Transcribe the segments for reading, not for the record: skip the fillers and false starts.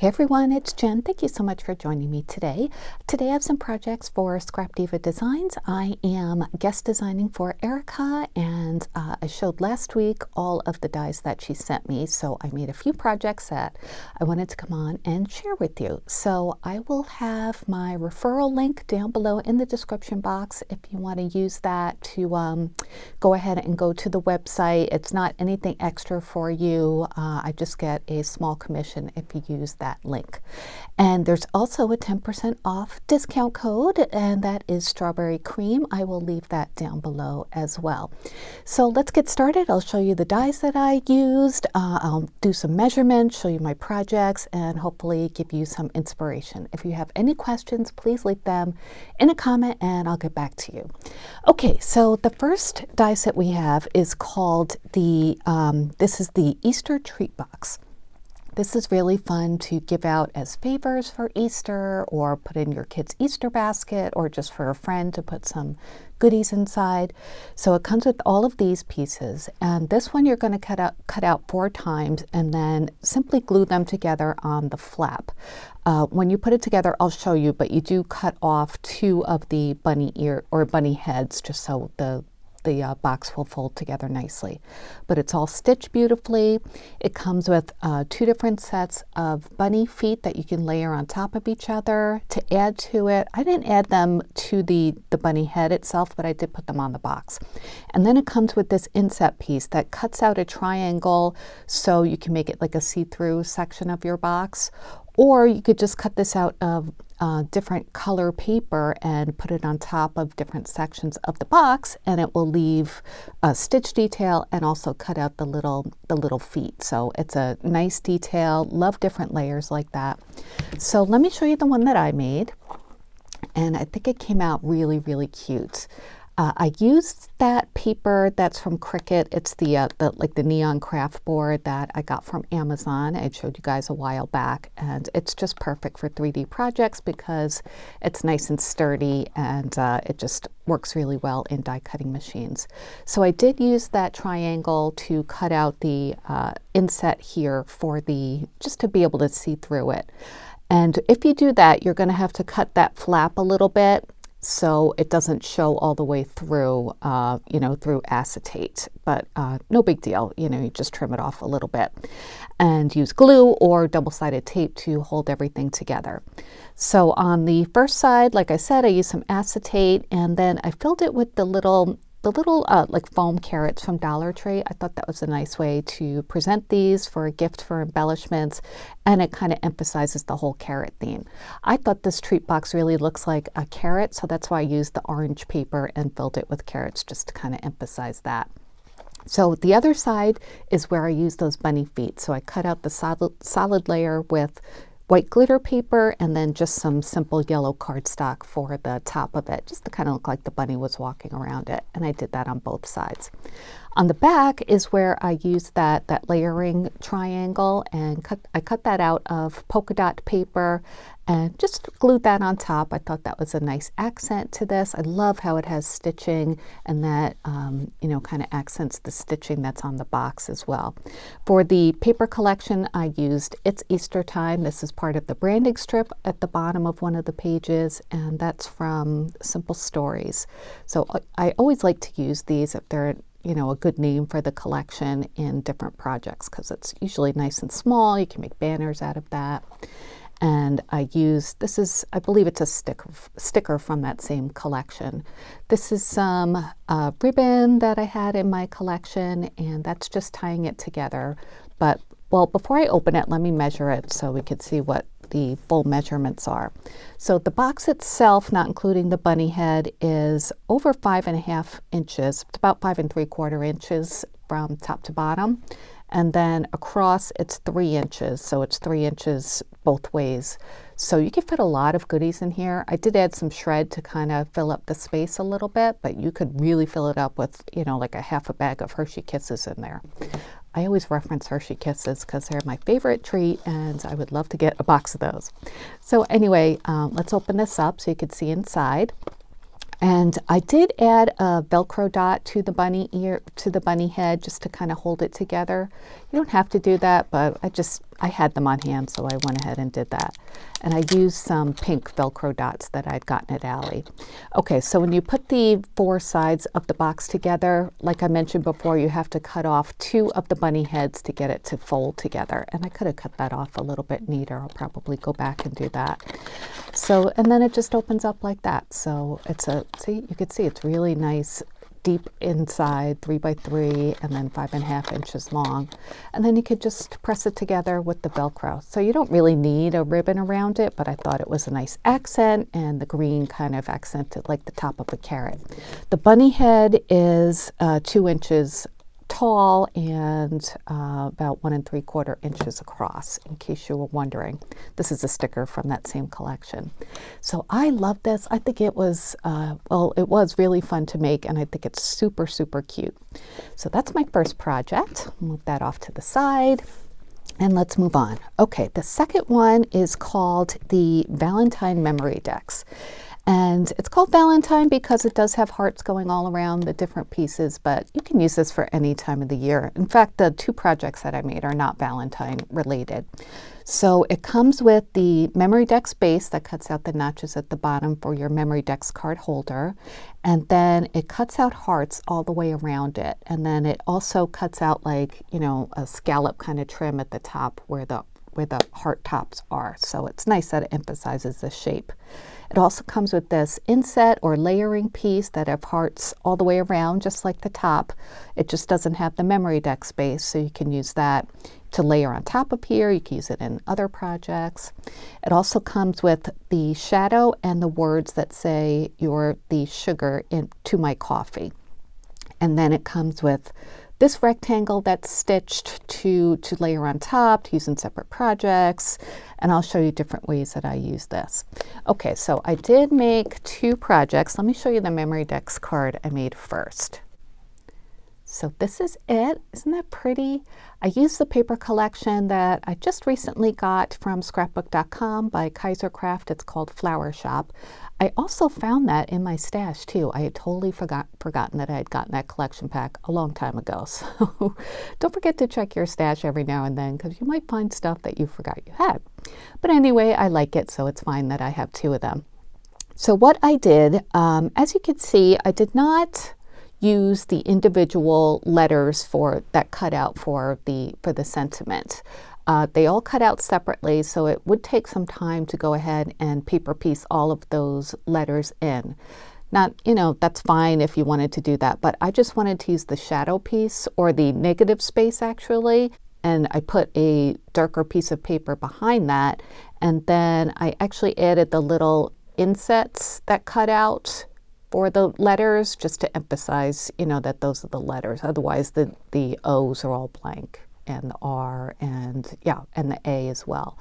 Hey everyone, it's Jen. Thank you so much for joining me today. Today I have some projects for Scrap Diva Designs. I am guest designing for Erica, and I showed last week all of the dies that she sent me, so I made a few projects that I wanted to come on and share with you. So I will have my referral link down below in the description box if you want to use that to go ahead and go to the website. It's not anything extra for you. I just get a small commission if you use that link. And there's also a 10% off discount code, and that is strawberry cream. I will leave that down below as well. So let's get started. I'll show you the dies that I used. I'll do some measurements, show you my projects, and hopefully give you some inspiration. If you have any questions, please leave them in a comment and I'll get back to you. Okay, so the first die set we have is called the, this is the Easter treat box. This is really fun to give out as favors for Easter, or put in your kid's Easter basket, or just for a friend to put some goodies inside. So it comes with all of these pieces, and this one you're going to cut out 4 times and then simply glue them together on the flap. When you put it together, I'll show you, but you do cut off 2 of the bunny ear or bunny heads just so the box will fold together nicely. But it's all stitched beautifully. It comes with 2 different sets of bunny feet that you can layer on top of each other to add to it. I didn't add them to the bunny head itself, but I did put them on the box. And then it comes with this inset piece that cuts out a triangle so you can make it like a see-through section of your box. Or you could just cut this out of different color paper and put it on top of different sections of the box, and it will leave a stitch detail and also cut out the little feet. So it's a nice detail. Love different layers like that. So let me show you the one that I made, and I think it came out really, really cute. I used that paper that's from Cricut. It's the neon craft board that I got from Amazon. I showed you guys a while back, and it's just perfect for 3D projects because it's nice and sturdy, and it just works really well in die cutting machines. So I did use that triangle to cut out the inset here for just to be able to see through it. And if you do that, you're going to have to cut that flap a little bit, so it doesn't show all the way through, through acetate. But no big deal, you just trim it off a little bit and use glue or double-sided tape to hold everything together. So on the first side, like I said, I used some acetate, and then I filled it with the little like foam carrots from Dollar Tree. I thought that was a nice way to present these for a gift for embellishments, and it kind of emphasizes the whole carrot theme. I thought this treat box really looks like a carrot, so that's why I used the orange paper and filled it with carrots just to kind of emphasize that. So the other side is where I used those bunny feet. So I cut out the solid layer with white glitter paper and then just some simple yellow cardstock for the top of it, just to kind of look like the bunny was walking around it. And I did that on both sides. On the back is where I used that layering triangle, and I cut that out of polka dot paper and just glued that on top. I thought that was a nice accent to this. I love how it has stitching, and that kind of accents the stitching that's on the box as well. For the paper collection, I used It's Easter Time. This is part of the branding strip at the bottom of one of the pages, and that's from Simple Stories. So I always like to use these if they're a good name for the collection in different projects, because it's usually nice and small. You can make banners out of that. And I used, I believe it's a sticker from that same collection. This is some ribbon that I had in my collection, and that's just tying it together. But, well, before I open it, let me measure it so we can see what the full measurements are. So the box itself, not including the bunny head, is over 5.5 inches. It's about 5 3/4 inches from top to bottom. And then across it's 3 inches, so it's 3 inches both ways. So you can fit a lot of goodies in here. I did add some shred to kind of fill up the space a little bit, but you could really fill it up with, like a half a bag of Hershey Kisses in there. I always reference Hershey Kisses because they're my favorite treat, and I would love to get a box of those. So anyway, let's open this up so you can see inside. And I did add a Velcro dot to the bunny head just to kind of hold it together. You don't have to do that, but I just I had them on hand, so I went ahead and did that. And I used some pink Velcro dots that I'd gotten at Allie. Okay, so when you put the 4 sides of the box together, like I mentioned before, you have to cut off 2 of the bunny heads to get it to fold together. And I could have cut that off a little bit neater. I'll probably go back and do that. So, and then it just opens up like that. So it's a, see, you can see it's really nice, deep inside, 3 by 3, and then 5.5 inches long. And then you could just press it together with the Velcro. So you don't really need a ribbon around it, but I thought it was a nice accent, and the green kind of accented like the top of a carrot. The bunny head is 2 inches tall and about 1 3/4 inches across, in case you were wondering. This is a sticker from that same collection. So I love this. I think it was, well, it was really fun to make, and I think it's super, super cute. So that's my first project. Move that off to the side. And let's move on. Okay, the second one is called the Valentine Memorydex. And it's called Valentine because it does have hearts going all around the different pieces, but you can use this for any time of the year. In fact, the 2 projects that I made are not Valentine related. So it comes with the Memorydex base that cuts out the notches at the bottom for your Memorydex card holder. And then it cuts out hearts all the way around it. And then it also cuts out, like, you know, a scallop kind of trim at the top where the heart tops are. So it's nice that it emphasizes the shape. It also comes with this inset or layering piece that have hearts all the way around, just like the top. It just doesn't have the Memorydex base, so you can use that to layer on top of here. You can use it in other projects. It also comes with the shadow and the words that say "You're the sugar into my coffee." And then it comes with this rectangle that's stitched to layer on top, to use in separate projects, and I'll show you different ways that I use this. Okay, so I did make 2 projects. Let me show you the Memorydex card I made first. So this is it. Isn't that pretty? I used the paper collection that I just recently got from scrapbook.com by Kaisercraft. It's called Flower Shop. I also found that in my stash too. I had totally forgotten that I had gotten that collection pack a long time ago. So don't forget to check your stash every now and then, because you might find stuff that you forgot you had. But anyway, I like it, so it's fine that I have 2 of them. So what I did, as you can see, I did not use the individual letters that cut out for the sentiment. They all cut out separately, so it would take some time to go ahead and paper piece all of those letters in. Not, you know, that's fine if you wanted to do that, but I just wanted to use the shadow piece, or the negative space actually, and I put a darker piece of paper behind that, and then I actually added the little insets that cut out for the letters, just to emphasize, you know, that those are the letters. Otherwise the O's are all blank, and the R, and yeah, and the A as well.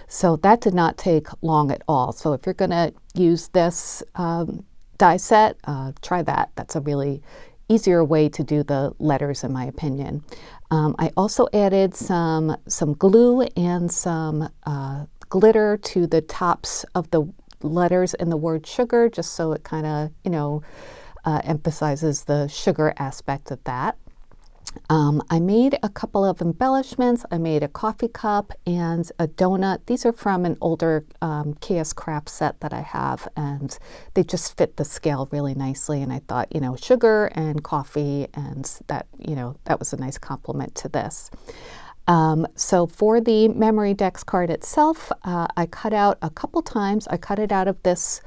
So that did not take long at all. So if you're going to use this die set, try that. That's a really easier way to do the letters, in my opinion. I also added some glue and some glitter to the tops of the letters in the word sugar, just so it kind of, you know, emphasizes the sugar aspect of that. I made a couple of embellishments. I made a coffee cup and a donut. These are from an older KS Craft set that I have, and they just fit the scale really nicely. And I thought, you know, sugar and coffee, and that, you know, that was a nice complement to this. So for the Memorydex card itself, I cut out a couple times. I cut it out of this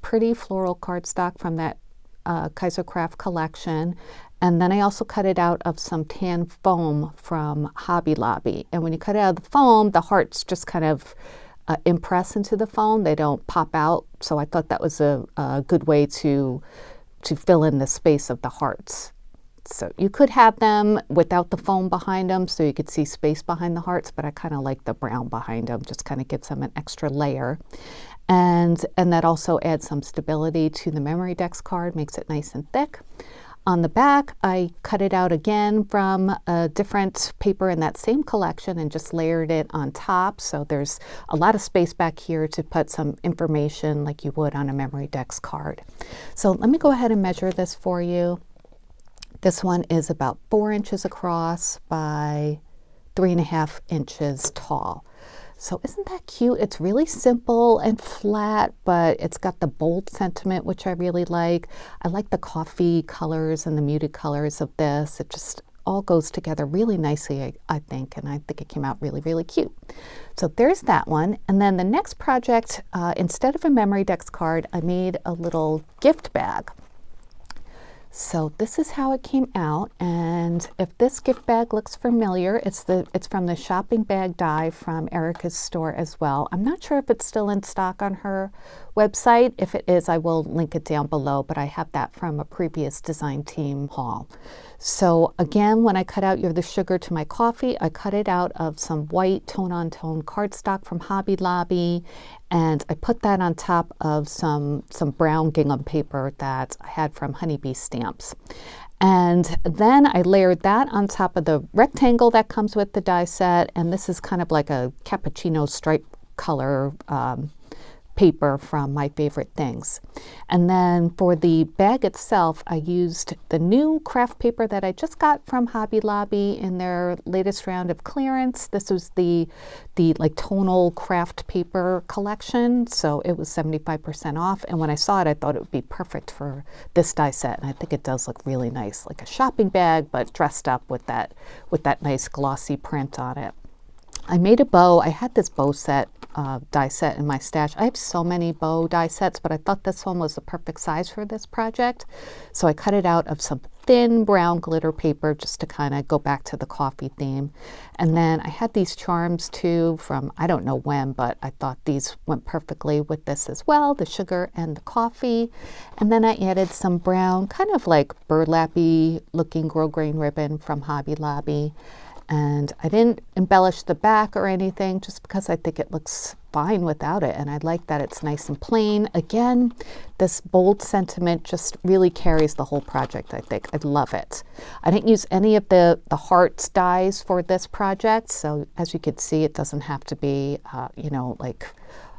pretty floral cardstock from that Kaisercraft collection. And then I also cut it out of some tan foam from Hobby Lobby. And when you cut it out of the foam, the hearts just kind of impress into the foam. They don't pop out. So I thought that was a good way to fill in the space of the hearts. So you could have them without the foam behind them, so you could see space behind the hearts, but I kind of like the brown behind them, just kind of gives them an extra layer. And that also adds some stability to the Memorydex card, makes it nice and thick. On the back, I cut it out again from a different paper in that same collection and just layered it on top. So there's a lot of space back here to put some information like you would on a Memorydex card. So let me go ahead and measure this for you. This one is about 4 inches across by 3.5 inches tall. So isn't that cute? It's really simple and flat, but it's got the bold sentiment, which I really like. I like the coffee colors and the muted colors of this. It just all goes together really nicely, I think, and I think it came out really, really cute. So there's that one. And then the next project, instead of a Memorydex card, I made a little gift bag. So this is how it came out, and if this gift bag looks familiar, it's from the shopping bag die from Erica's store as well. I'm not sure if it's still in stock on her website. If it is, I will link it down below, but I have that from a previous design team haul. So again, when I cut out the sugar to my coffee, I cut it out of some white tone-on-tone cardstock from Hobby Lobby, and I put that on top of some brown gingham paper that I had from Honeybee Stamps. And then I layered that on top of the rectangle that comes with the die set, and this is kind of like a cappuccino stripe color paper from My Favorite Things. And then for the bag itself, I used the new craft paper that I just got from Hobby Lobby in their latest round of clearance. This was the like tonal craft paper collection, so it was 75% off. And when I saw it, I thought it would be perfect for this die set, and I think it does look really nice, like a shopping bag, but dressed up with that nice glossy print on it. I made a bow. I had this bow set die set in my stash. I have so many bow die sets, but I thought this one was the perfect size for this project. So I cut it out of some thin brown glitter paper just to kind of go back to the coffee theme. And then I had these charms too from, I don't know when, but I thought these went perfectly with this as well, the sugar and the coffee. And then I added some brown, kind of like burlappy looking grosgrain ribbon from Hobby Lobby. And I didn't embellish the back or anything, just because I think it looks fine without it, and I like that it's nice and plain. Again, this bold sentiment just really carries the whole project, I think. I love it. I didn't use any of the hearts dies for this project, so as you can see, it doesn't have to be, you know, like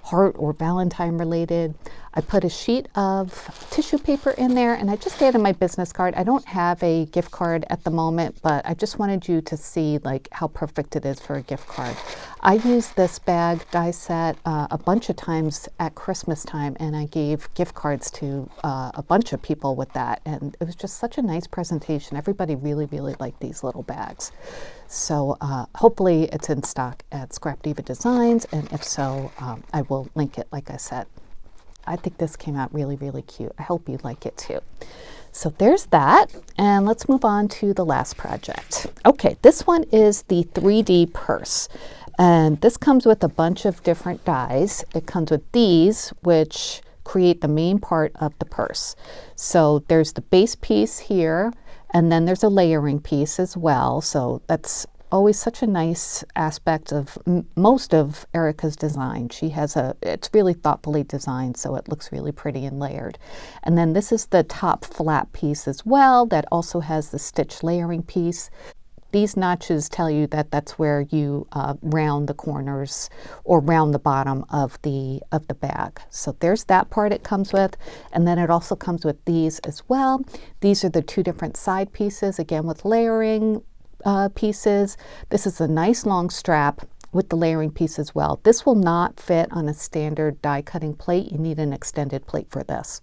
heart or Valentine related. I put a sheet of tissue paper in there, and I just added my business card. I don't have a gift card at the moment, but I just wanted you to see like how perfect it is for a gift card. I used this bag die set a bunch of times at Christmas time, and I gave gift cards to a bunch of people with that, and it was just such a nice presentation. Everybody really, really liked these little bags. So hopefully it's in stock at Scrap Diva Designs, and if so, I will link it, like I said. I think this came out really, really cute. I hope you like it too. So there's that, and let's move on to the last project. Okay, this one is the 3D purse, and this comes with a bunch of different dies. It comes with these, which create the main part of the purse. So there's the base piece here, and then there's a layering piece as well. So that's always such a nice aspect of most of Erica's design. She has it's really thoughtfully designed, so it looks really pretty and layered. And then this is the top flat piece as well that also has the stitch layering piece. These notches tell you that that's where you round the corners or round the bottom of the bag. So there's that part it comes with, and then it also comes with these as well. These are the two different side pieces, again with layering pieces. This is a nice long strap with the layering piece as well. This will not fit on a standard die cutting plate. You need an extended plate for this.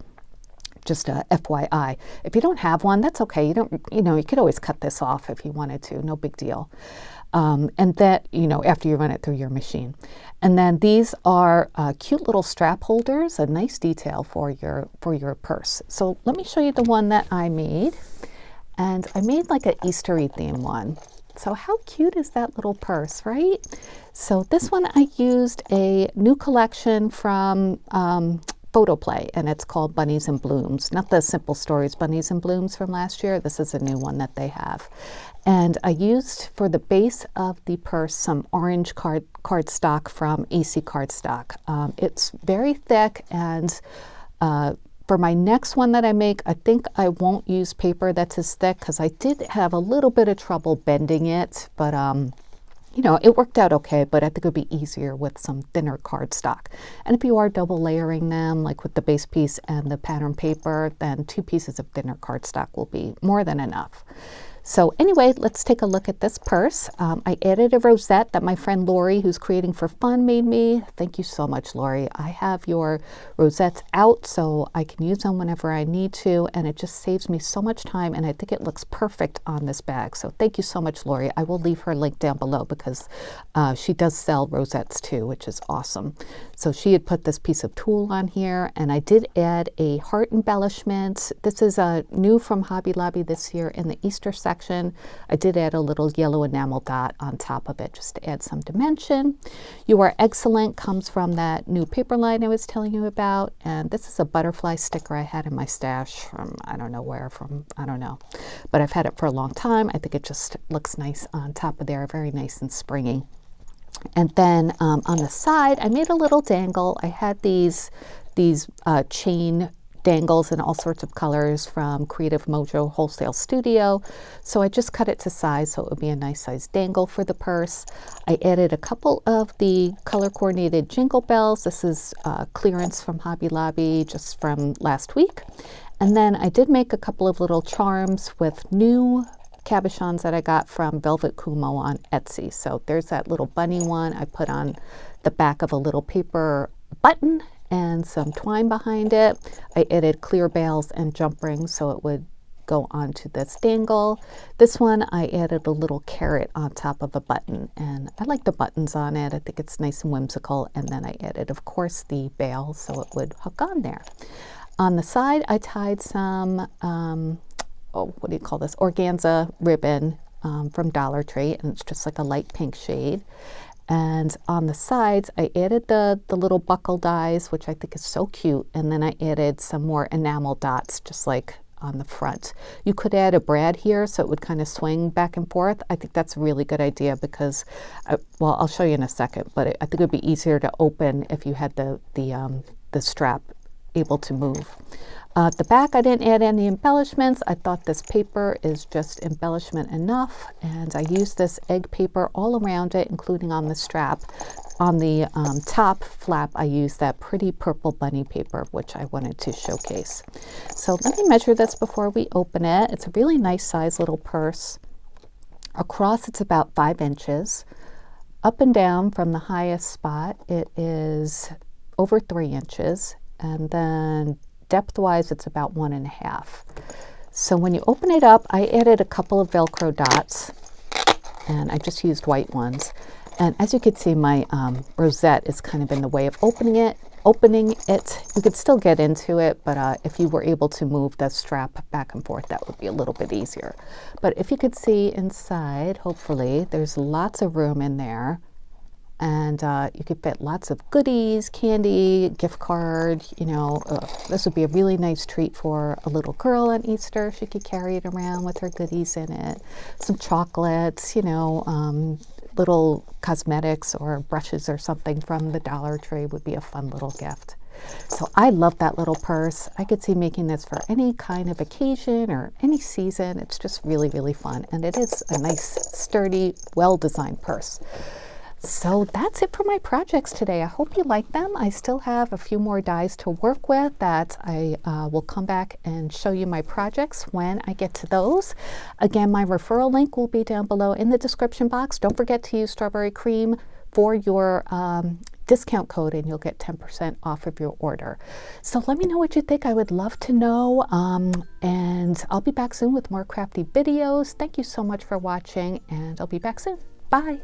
Just a FYI. If you don't have one, that's okay. You could always cut this off if you wanted to, no big deal. And that, after you run it through your machine. And then these are cute little strap holders, a nice detail for your purse. So let me show you the one that I made. And I made like an Eastery theme one. So how cute is that little purse, right? So this one I used a new collection from Photoplay, and it's called Bunnies and Blooms. Not the Simple Stories Bunnies and Blooms from last year. This is a new one that they have. And I used for the base of the purse some orange cardstock from AC Cardstock. It's very thick, and for my next one that I make, I think I won't use paper that's as thick because I did have a little bit of trouble bending it, but it worked out okay, but I think it would be easier with some thinner cardstock. And if you are double layering them, like with the base piece and the pattern paper, then 2 pieces of thinner cardstock will be more than enough. So anyway, let's take a look at this purse. I added a rosette that my friend Lori, who's creating for fun, made me. Thank you so much, Lori. I have your rosettes out so I can use them whenever I need to, and it just saves me so much time, and I think it looks perfect on this bag. So thank you so much, Lori. I will leave her link down below because she does sell rosettes too, which is awesome. So she had put this piece of tulle on here, and I did add a heart embellishment. This is new from Hobby Lobby this year in the Easter section. I did add a little yellow enamel dot on top of it just to add some dimension. You Are Excellent comes from that new paper line I was telling you about, and this is a butterfly sticker I had in my stash from I don't know where, I don't know, but I've had it for a long time. I think it just looks nice on top of there, very nice and springy. And then on the side, I made a little dangle. I had these chain dangles in all sorts of colors from Creative Mojo Wholesale Studio. So I just cut it to size so it would be a nice size dangle for the purse. I added a couple of the color coordinated jingle bells. This is clearance from Hobby Lobby just from last week. And then I did make a couple of little charms with new cabochons that I got from Velvet Kumo on Etsy. So there's that little bunny one I put on the back of a little paper button and some twine behind it. I added clear bails and jump rings so it would go onto this dangle. This one I added a little carrot on top of a button, and I like the buttons on it. I think it's nice and whimsical. And then I added, of course, the bail so it would hook on there. On the side, I tied some, what do you call this? Organza ribbon from Dollar Tree, and it's just like a light pink shade. And on the sides, I added the little buckle dies, which I think is so cute. And then I added some more enamel dots, just like on the front. You could add a brad here so it would kind of swing back and forth. I think that's a really good idea because, well, I'll show you in a second, but I think it would be easier to open if you had the strap able to move. The back, I didn't add any embellishments. I thought this paper is just embellishment enough, and I used this egg paper all around it, including on the strap. On the top flap, I used that pretty purple bunny paper, which I wanted to showcase. So let me measure this before we open it. It's a really nice size little purse. Across, it's about 5 inches. Up and down from the highest spot, it is over 3 inches, and then depth-wise, it's about 1.5. So when you open it up, I added a couple of Velcro dots, and I just used white ones. And as you can see, my rosette is kind of in the way of opening it. You could still get into it, but if you were able to move the strap back and forth, that would be a little bit easier. But if you could see inside, hopefully, there's lots of room in there. And you could fit lots of goodies, candy, gift card, you know. This would be a really nice treat for a little girl on Easter. She could carry it around with her goodies in it. Some chocolates, you know, little cosmetics or brushes or something from the Dollar Tree would be a fun little gift. So I love that little purse. I could see making this for any kind of occasion or any season. It's just really, really fun. And it is a nice, sturdy, well-designed purse. So that's it for my projects today. I hope you like them. I still have a few more dies to work with that I will come back and show you my projects when I get to those. Again, my referral link will be down below in the description box. Don't forget to use Strawberry Cream for your discount code and you'll get 10% off of your order. So let me know what you think. I would love to know. And I'll be back soon with more crafty videos. Thank you so much for watching, and I'll be back soon. Bye.